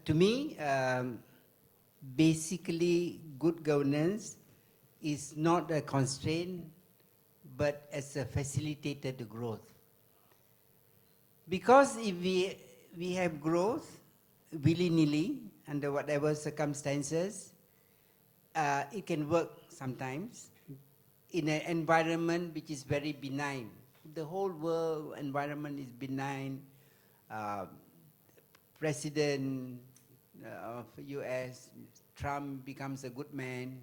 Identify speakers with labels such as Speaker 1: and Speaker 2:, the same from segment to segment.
Speaker 1: To me, basically, good governance is not a constraint, but as a facilitator to growth. Because if we have growth willy-nilly under whatever circumstances, it can work sometimes in an environment which is very benign. The whole world environment is benign. President of US, Trump, becomes a good man.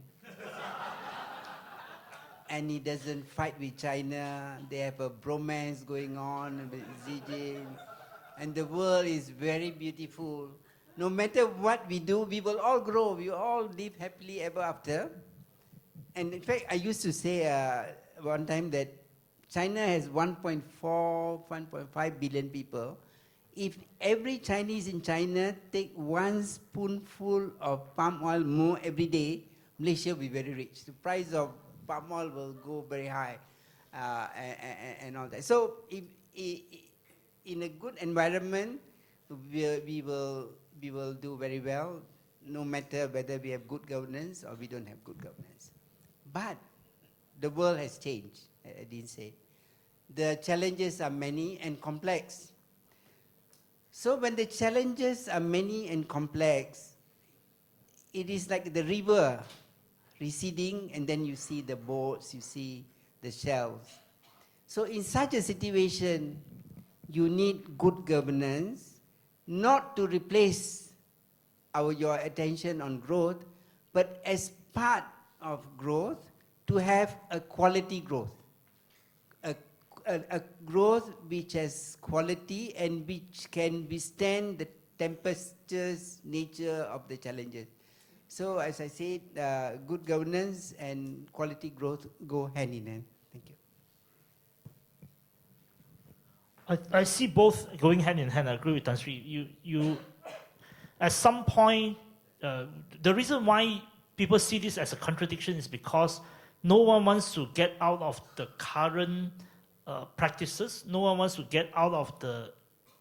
Speaker 1: And he doesn't fight with China. They have a bromance going on with Xi Jinping. And the world is very beautiful. No matter what we do, we will all grow. We all live happily ever after. And in fact, I used to say one time that China has 1.4, 1.5 billion people. If every Chinese in China take one spoonful of palm oil more every day, Malaysia will be very rich. The price of palm oil will go very high and all that. So in a good environment, we will do very well, no matter whether we have good governance or we don't have good governance. But the world has changed, I didn't say. The challenges are many and complex. So when the challenges are many and complex, it is like the river receding, and then you see the boats, you see the shells. So in such a situation, you need good governance, not to replace your attention on growth, but as part of growth, to have a quality growth. A growth which has quality and which can withstand the tempestuous nature of the challenges. So as I said, good governance and quality growth go hand in hand. Thank you.
Speaker 2: I see both going hand in hand. I agree with Tan Sri. You at some point, the reason why people see this as a contradiction is because no one wants to get out of the current practices. No one wants to get out of the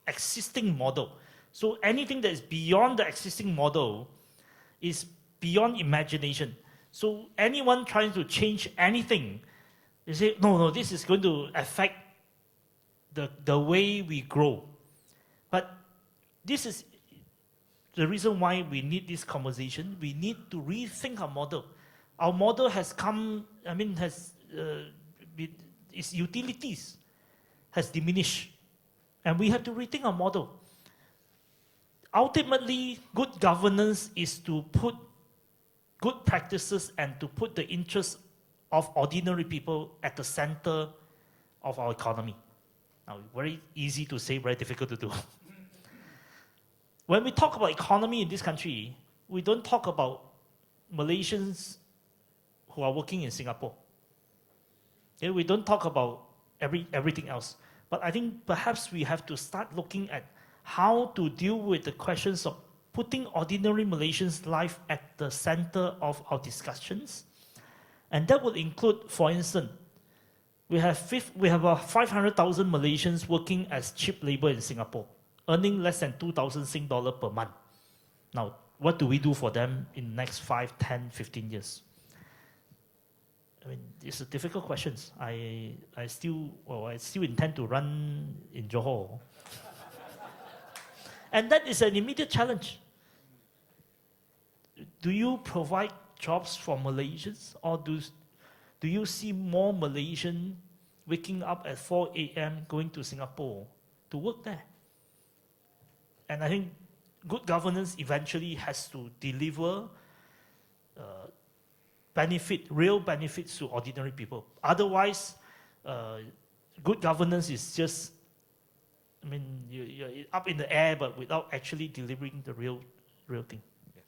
Speaker 2: existing model. So anything that is beyond the existing model is beyond imagination. So anyone trying to change anything, they say, no, this is going to affect the way we grow. But this is the reason why we need this conversation. We need to rethink our model. Our model has come, its utilities has diminished. And we have to rethink our model. Ultimately, good governance is to put good practices and to put the interests of ordinary people at the center of our economy. Now, very easy to say, very difficult to do. When we talk about economy in this country, we don't talk about Malaysians who are working in Singapore. Okay, we don't talk about everything else. But I think perhaps we have to start looking at how to deal with the questions of putting ordinary Malaysians' life at the center of our discussions. And that would include, for instance, we have 500,000 Malaysians working as cheap labor in Singapore, earning less than 2,000 Sing dollar per month. Now, what do we do for them in the next 5, 10, 15 years? I mean, it's a difficult question. I still intend to run in Johor. And that is an immediate challenge. Do you provide jobs for Malaysians, or do you see more Malaysians waking up at 4 a.m. going to Singapore to work there? And I think good governance eventually has to deliver real benefits to ordinary people. Otherwise, good governance is just, you're up in the air, but without actually delivering the real thing.